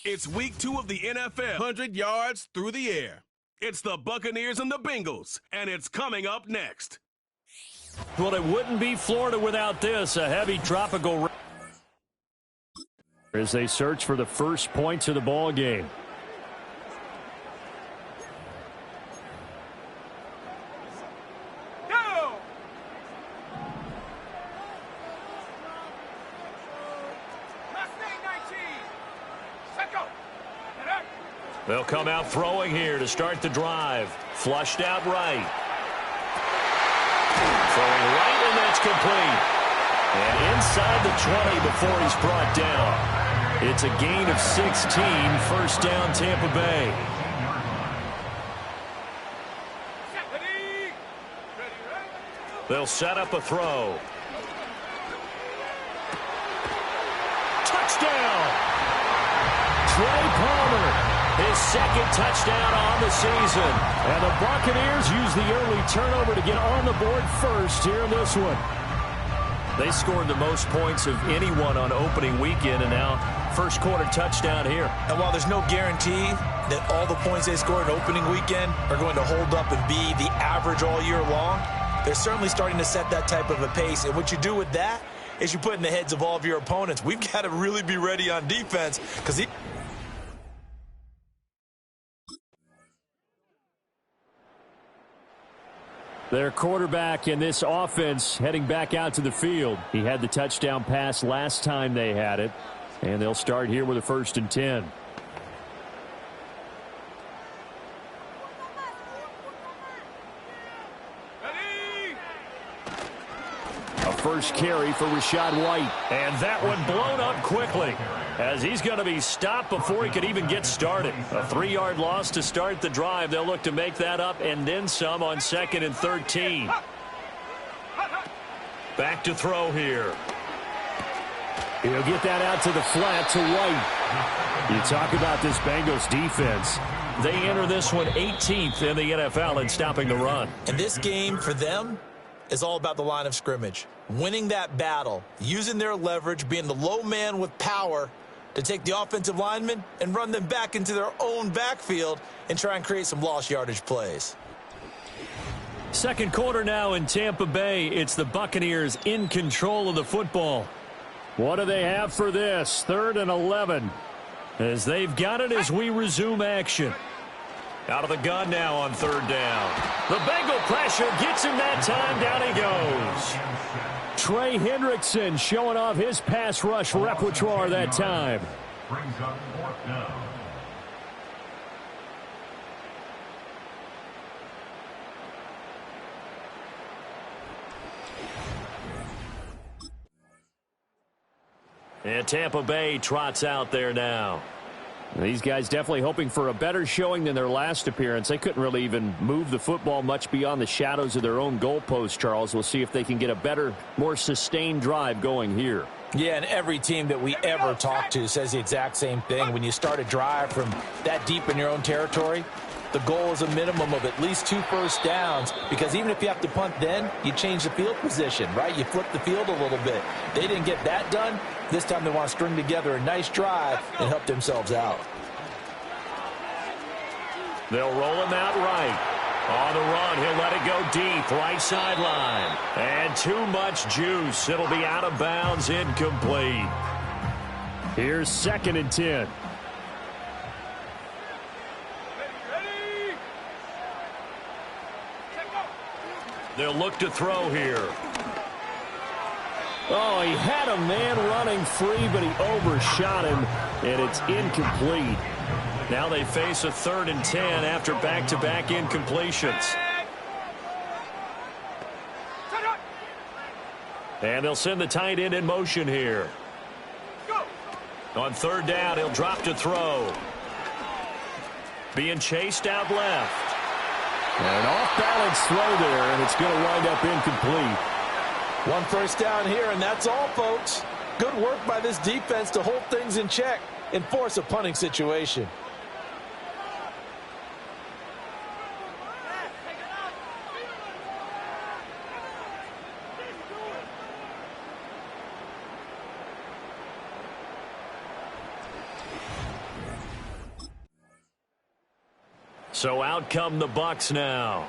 It's week 2 of the NFL, 100 yards through the air. It's the Buccaneers and the Bengals, and it's coming up next. Well, it wouldn't be Florida without this, a heavy tropical rain as they search for the first points of the ball game. They'll come out throwing here to start the drive. Flushed out right. Throwing right, and that's complete. And inside the 20 before he's brought down. It's a gain of 16, first down Tampa Bay. They'll set up a throw. Touchdown! Trey Palmer. His second touchdown on the season. And the Buccaneers use the early turnover to get on the board first here in this one. They scored the most points of anyone on opening weekend, and now first quarter touchdown here. And while there's no guarantee that all the points they scored in opening weekend are going to hold up and be the average all year long, they're certainly starting to set that type of a pace. And what you do with that is you put in the heads of all of your opponents, we've got to really be ready on defense because their quarterback in this offense heading back out to the field. He had the touchdown pass last time they had it. And they'll start here with a 1st and 10. A first carry for Rachaad White. And that one blown up quickly, as he's going to be stopped before he could even get started. A 3-yard loss to start the drive. They'll look to make that up and then some on 2nd and 13. Back to throw here. He'll get that out to the flat to White. You talk about this Bengals defense. They enter this one 18th in the NFL in stopping the run. And this game for them is all about the line of scrimmage. Winning that battle, using their leverage, being the low man with power to take the offensive linemen and run them back into their own backfield and try and create some lost yardage plays. Second quarter now in Tampa Bay. It's the Buccaneers in control of the football. What do they have for this? 3rd and 11. As they've got it as we resume action. Out of the gun now on 3rd down. The Bengal pressure gets him that time. Down he goes. Trey Hendrickson showing off his pass rush repertoire that time. Brings up 4th down. And Tampa Bay trots out there now. These guys definitely hoping for a better showing than their last appearance. They couldn't really even move the football much beyond the shadows of their own goalpost, Charles. We'll see if they can get a better, more sustained drive going here. Yeah, and every team that we ever talk to says the exact same thing. When you start a drive from that deep in your own territory, the goal is a minimum of at least 2 first downs, because even if you have to punt then, you change the field position, right? You flip the field a little bit. They didn't get that done. This time they want to string together a nice drive and help themselves out. They'll roll him out right. On the run, he'll let it go deep, right sideline. And too much juice. It'll be out of bounds, incomplete. Here's 2nd and 10. They'll look to throw here. Oh, he had a man running free, but he overshot him, and it's incomplete. Now they face a 3rd and 10 after back-to-back incompletions. And they'll send the tight end in motion here. On 3rd down, he'll drop to throw. Being chased out left. An off-balance throw there, and it's going to wind up incomplete. 1 first down here, and that's all, folks. Good work by this defense to hold things in check and force a punting situation. So out come the Bucs now.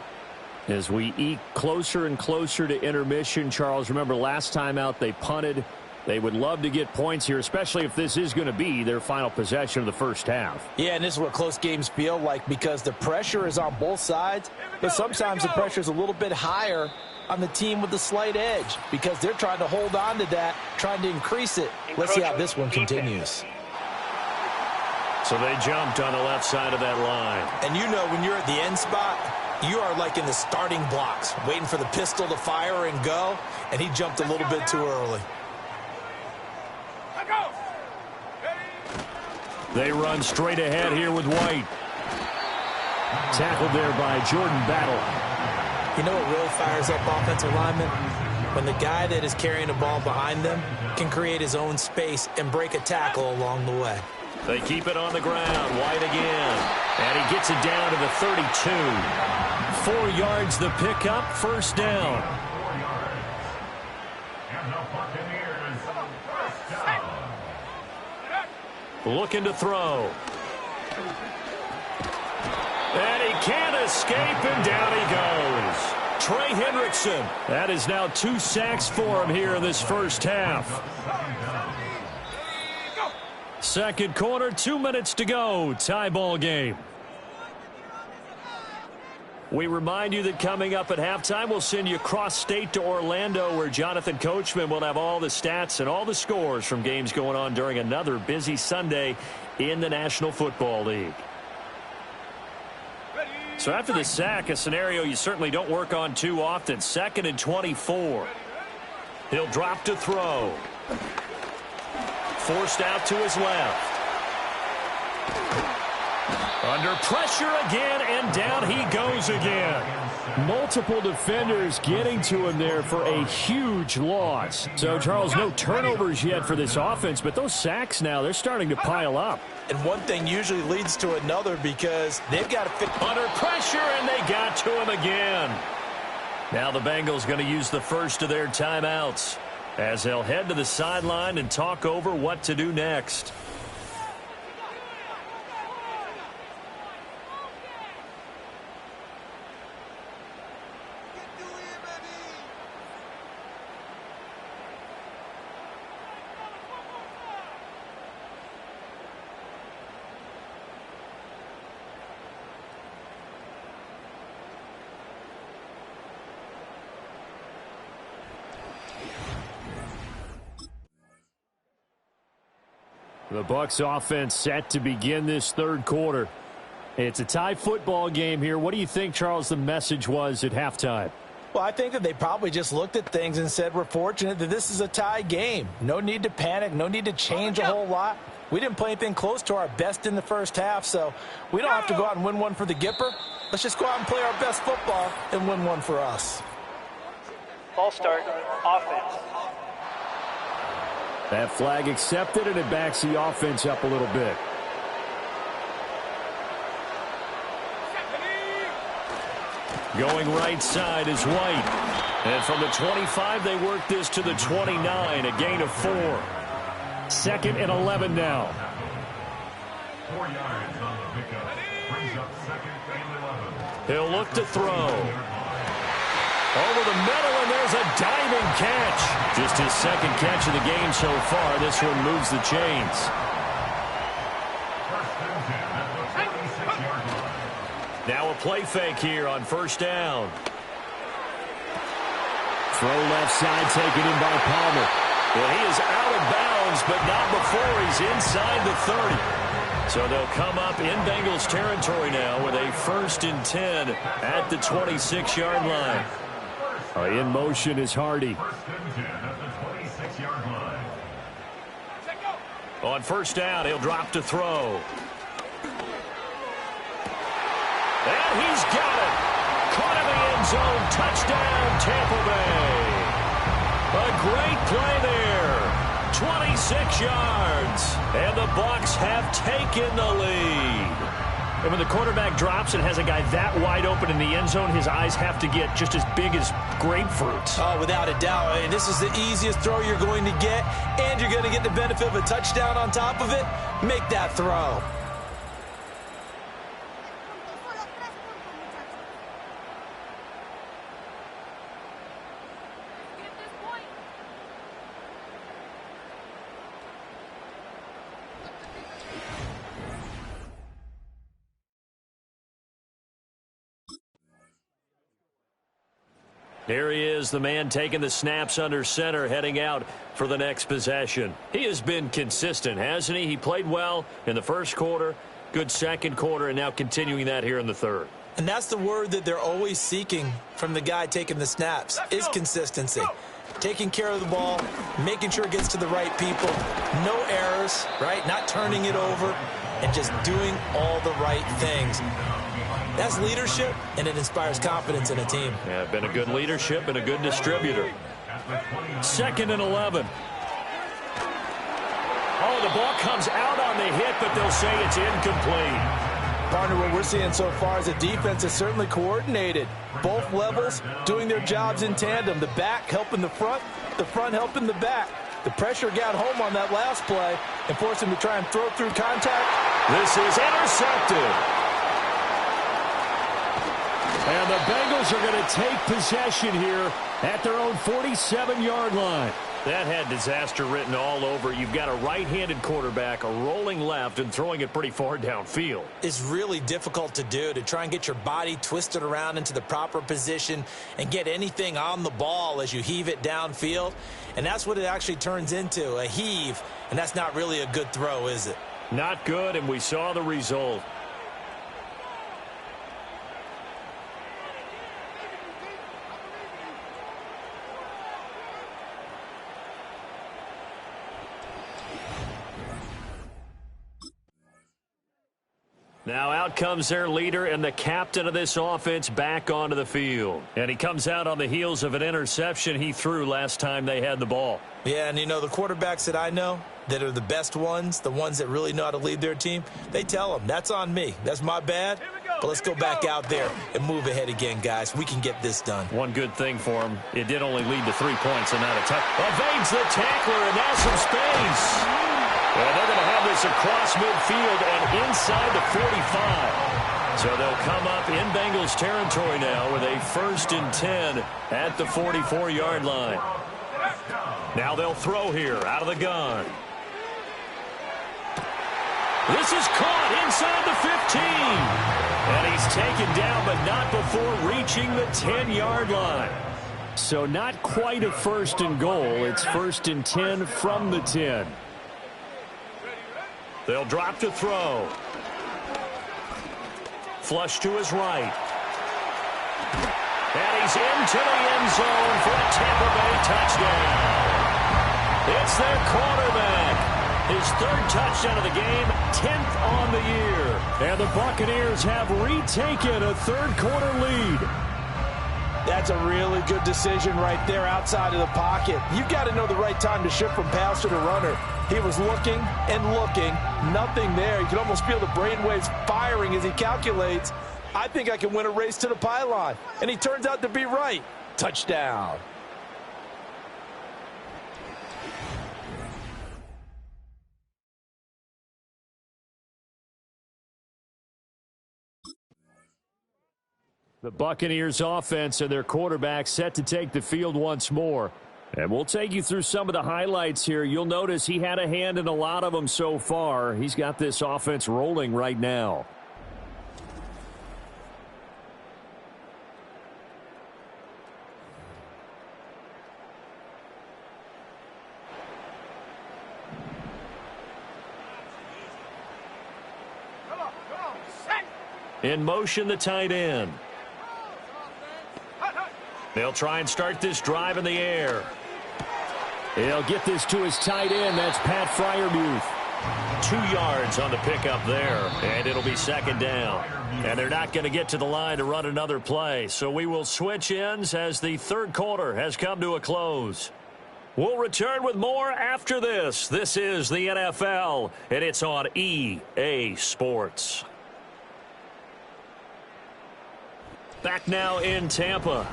As we eke closer and closer to intermission, Charles, remember last time out they punted. They would love to get points here, especially if this is going to be their final possession of the first half. Yeah, and this is what close games feel like because the pressure is on both sides, but sometimes the pressure is a little bit higher on the team with the slight edge because they're trying to hold on to that, trying to increase it. Let's see how this one continues. So they jumped on the left side of that line. And you know when you're at the end spot, you are like in the starting blocks, waiting for the pistol to fire and go, and he jumped a little bit too early. They run straight ahead here with White. Tackled there by Jordan Battle. You know what really fires up offensive linemen? When the guy that is carrying the ball behind them can create his own space and break a tackle along the way. They keep it on the ground. White again. And he gets it down to the 32. 4 yards the pickup. First down. Looking to throw. And he can't escape, and down he goes. Trey Hendrickson. That is now 2 sacks for him here in this first half. Second quarter, 2 minutes to go. Tie ball game. We remind you that coming up at halftime, we'll send you cross-state to Orlando, where Jonathan Coachman will have all the stats and all the scores from games going on during another busy Sunday in the National Football League. So after the sack, a scenario you certainly don't work on too often. 2nd and 24. He'll drop to throw. Forced out to his left. Under pressure again, and down he goes again. Multiple defenders getting to him there for a huge loss. So, Charles, no turnovers yet for this offense, but those sacks now, they're starting to pile up. And one thing usually leads to another because they've got to fit. Under pressure, and they got to him again. Now the Bengals going to use the first of their timeouts as they'll head to the sideline and talk over what to do next. The Bucs offense set to begin this third quarter. It's a tie football game here. What do you think, Charles, the message was at halftime? Well, I think that they probably just looked at things and said, we're fortunate that this is a tie game. No need to panic. No need to change a whole lot. We didn't play anything close to our best in the first half, so we don't have to go out and win one for the Gipper. Let's just go out and play our best football and win one for us. Ball start, offense. That flag accepted, and it backs the offense up a little bit. Going right side is White. And from the 25, they work this to the 29, a gain of 4. 2nd and 11 now. 4 yards on the pickup. Brings up 2nd and 11. He'll look to throw. Over the middle, and there's a diving catch. Just his 2nd catch of the game so far. This one moves the chains. Now a play fake here on first down. Throw left side taken in by Palmer. Well, he is out of bounds, but not before he's inside the 30. So they'll come up in Bengals territory now with a 1st and 10 at the 26-yard line. In motion is Hardy. On first down, he'll drop to throw. And he's got it. Caught in the end zone. Touchdown, Tampa Bay. A great play there. 26 yards. And the Bucs have taken the lead. And when the quarterback drops and has a guy that wide open in the end zone, his eyes have to get just as big as grapefruits. Oh, without a doubt. I mean, this is the easiest throw you're going to get, and you're going to get the benefit of a touchdown on top of it. Make that throw. Here he is, the man taking the snaps under center, heading out for the next possession. He has been consistent, hasn't he? He played well in the first quarter, good second quarter, and now continuing that here in the third. And that's the word that they're always seeking from the guy taking the snaps, is consistency. Taking care of the ball, making sure it gets to the right people, no errors, right? Not turning it over, and just doing all the right things. That's leadership, and it inspires confidence in a team. Yeah, been a good leadership and a good distributor. 2nd and 11. Oh, the ball comes out on the hit, but they'll say it's incomplete. Partner, what we're seeing so far is a defense is certainly coordinated. Both levels doing their jobs in tandem. The back helping the front helping the back. The pressure got home on that last play and forced him to try and throw through contact. This is intercepted. And the Bengals are going to take possession here at their own 47-yard line. That had disaster written all over. You've got a right-handed quarterback, a rolling left, and throwing it pretty far downfield. It's really difficult to do, to try and get your body twisted around into the proper position and get anything on the ball as you heave it downfield. And that's what it actually turns into, a heave. And that's not really a good throw, is it? Not good, and we saw the result. Now out comes their leader and the captain of this offense back onto the field. And he comes out on the heels of an interception he threw last time they had the ball. Yeah, and you know, the quarterbacks that I know that are the best ones, the ones that really know how to lead their team, they tell them, that's on me. That's my bad. But let's go back out there and move ahead again, guys. We can get this done. One good thing for him, it did only lead to 3 points and not a touchdown. Evades the tackler, and now some space. And they're going to have this across midfield and inside the 45. So they'll come up in Bengals territory now with a 1st and 10 at the 44-yard line. Now they'll throw here out of the gun. This is caught inside the 15. And he's taken down, but not before reaching the 10-yard line. So not quite a 1st and goal. It's 1st and 10 from the 10. They'll drop to throw. Flush to his right. And he's into the end zone for a Tampa Bay touchdown. It's their quarterback. His 3rd touchdown of the game, 10th on the year. And the Buccaneers have retaken a 3rd quarter lead. That's a really good decision right there outside of the pocket. You've got to know the right time to shift from passer to runner. He was looking and looking, nothing there. You can almost feel the brainwaves firing as he calculates, I think I can win a race to the pylon. And he turns out to be right. Touchdown. The Buccaneers offense and their quarterback set to take the field once more. And we'll take you through some of the highlights here. You'll notice he had a hand in a lot of them so far. He's got this offense rolling right now. In motion, the tight end. They'll try and start this drive in the air. He'll get this to his tight end. That's Pat Freiermuth. 2 yards on the pickup there, and it'll be 2nd down. And they're not going to get to the line to run another play, so we will switch ends as the 3rd quarter has come to a close. We'll return with more after this. This is the NFL, and it's on EA Sports. Back now in Tampa.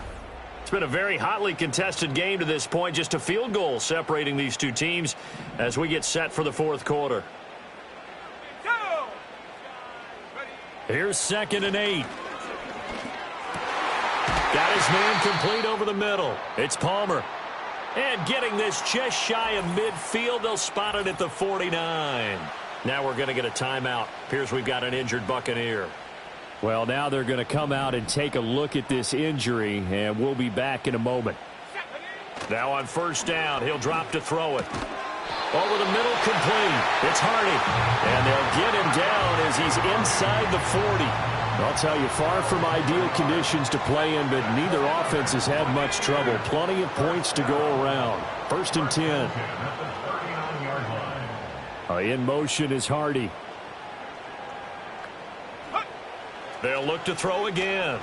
It's been a very hotly contested game to this point. Just a field goal separating these two teams as we get set for the 4th quarter. Here's 2nd and 8. Got his man complete over the middle. It's Palmer. And getting this just shy of midfield. They'll spot it at the 49. Now we're going to get a timeout. Appears we've got an injured Buccaneer. Well, now they're going to come out and take a look at this injury, and we'll be back in a moment. Now on first down, he'll drop to throw it. Over the middle, complete. It's Hardy. And they'll get him down as he's inside the 40. I'll tell you, far from ideal conditions to play in, but neither offense has had much trouble. Plenty of points to go around. First and 10. In motion is Hardy. They'll look to throw again.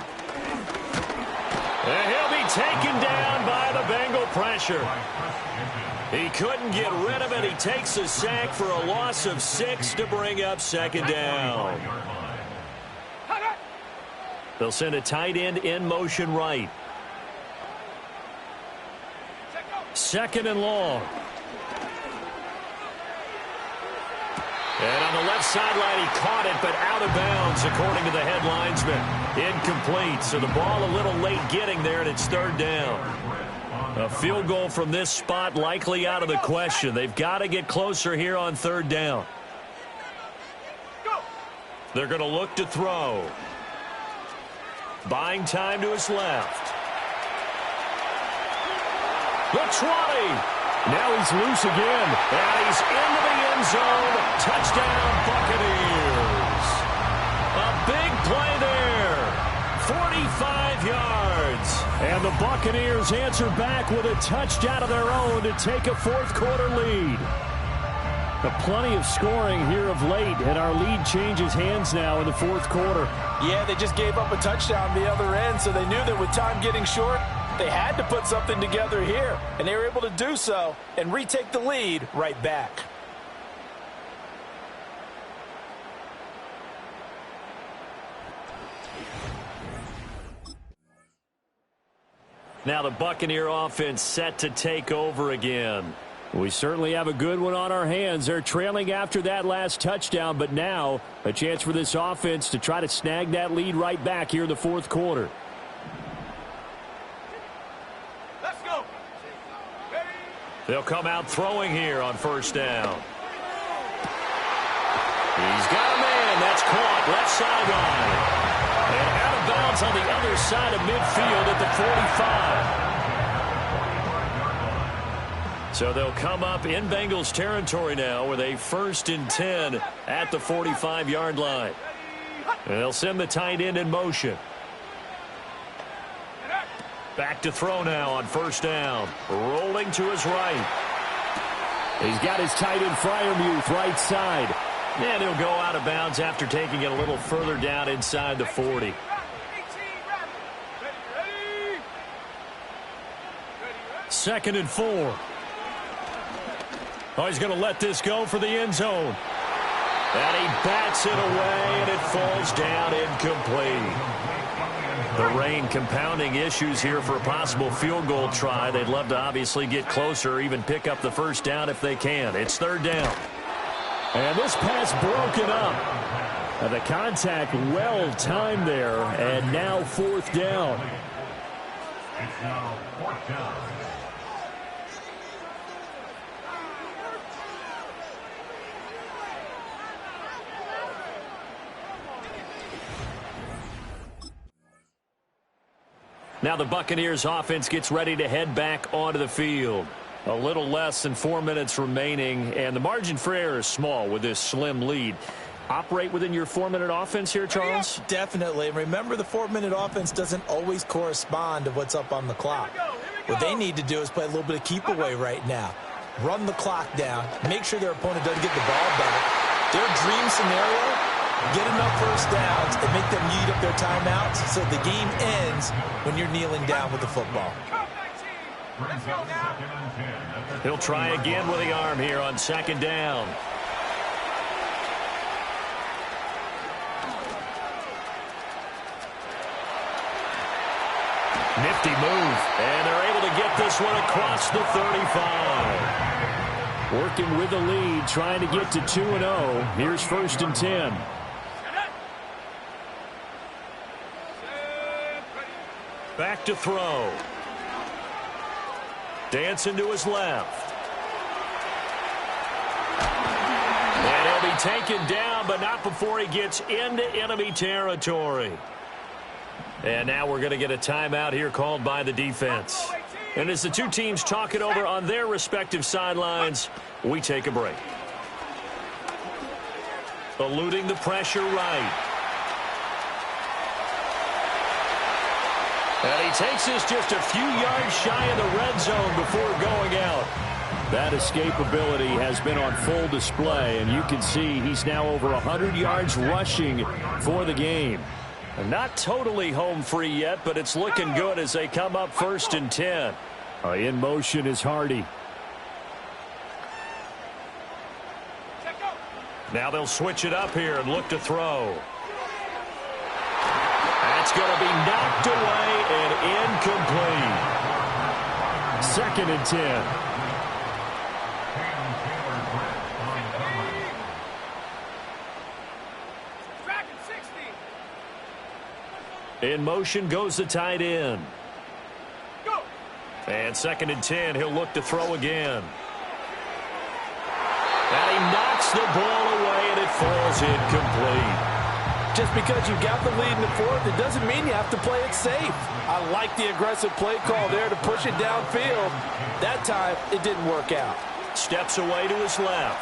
And he'll be taken down by the Bengal pressure. He couldn't get rid of it. He takes a sack for a loss of 6 to bring up second down. They'll send a tight end in motion right. Second and long. And on the left sideline, he caught it, but out of bounds, according to the head linesman. Incomplete, so the ball a little late getting there, and it's third down. A field goal from this spot likely out of the question. They've got to get closer here on third down. They're going to look to throw. Buying time to his left. The 20. Now he's loose again, and he's into the end zone. Touchdown, Buccaneers. A big play there. 45 yards. And the Buccaneers answer back with a touchdown of their own to take a fourth-quarter lead. Plenty of scoring here of late, and our lead changes hands now in the fourth quarter. Yeah, they just gave up a touchdown the other end, so they knew that with time getting short, they had to put something together here, and they were able to do so and retake the lead right back. Now the Buccaneer offense set to take over again. We certainly have a good one on our hands. They're trailing after that last touchdown, but now a chance for this offense to try to snag that lead right back here in the fourth quarter. Let's go. They'll come out throwing here on first down. He's got a man. That's caught. Left sideline. And out of bounds on the other side of midfield at the 45. So they'll come up in Bengals territory now with a first and 10 at the 45-yard line. And they'll send the tight end in motion. Back to throw now on first down. Rolling to his right. He's got his tight end Freiermuth right side. And he'll go out of bounds after taking it a little further down inside the 40. Second and 4. Oh, he's going to let this go for the end zone. And he bats it away, and it falls down incomplete. The rain compounding issues here for a possible field goal try. They'd love to obviously get closer or even pick up the first down if they can. It's third down. And this pass broken up. The contact well timed there, and now fourth down. It's now fourth down. Now the Buccaneers offense gets ready to head back onto the field. A little less than 4 minutes remaining, and the margin for error is small with this slim lead. Operate within your 4-minute offense here, Charles? Definitely. And remember, the 4-minute offense doesn't always correspond to what's up on the clock. What they need to do is play a little bit of keep away right now. Run the clock down. Make sure their opponent doesn't get the ball back. Their dream scenario, get enough first downs and make them eat up their timeouts so the game ends when you're kneeling down with the football. He'll try again with the arm here on second down. Nifty move, and they're able to get this one across the 35. Working with the lead, trying to get to 2-0. Here's first and 10. Back to throw. Dancing to his left. And he'll be taken down, but not before he gets into enemy territory. And now we're going to get a timeout here called by the defense. And as the two teams talk it over on their respective sidelines, we take a break. Eluding the pressure right. And he takes this just a few yards shy of the red zone before going out. That escapability has been on full display, and you can see he's now over 100 yards rushing for the game. And not totally home free yet, but it's looking good as they come up 1st and 10. In motion is Hardy. Now they'll switch it up here and look to throw. That's going to be knocked away and incomplete. 2nd and 10. In motion goes the tight end. And 2nd and 10, he'll look to throw again. And he knocks the ball away, and it falls incomplete. Just because you've got the lead in the 4th, it doesn't mean you have to play it safe. I like the aggressive play call there to push it downfield. That time, it didn't work out. Steps away to his left.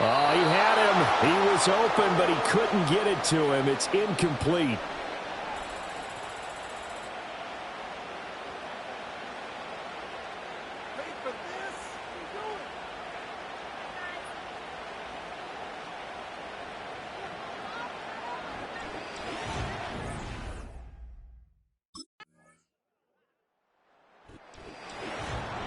Oh, he had him. He was open, but he couldn't get it to him. It's incomplete.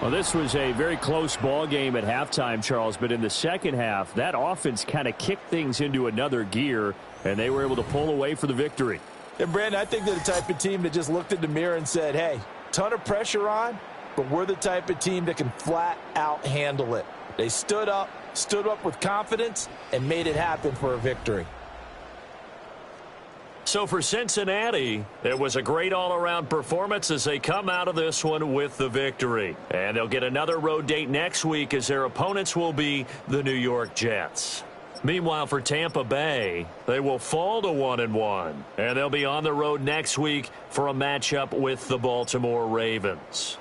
Well, this was a very close ball game at halftime, Charles, but in the second half, that offense kind of kicked things into another gear, and they were able to pull away for the victory. And, Brandon, I think they're the type of team that just looked in the mirror and said, hey, ton of pressure on, but we're the type of team that can flat out handle it. They stood up with confidence, and made it happen for a victory. So for Cincinnati, it was a great all-around performance as they come out of this one with the victory. And they'll get another road date next week as their opponents will be the New York Jets. Meanwhile, for Tampa Bay, they will fall to 1-1. And they'll be on the road next week for a matchup with the Baltimore Ravens.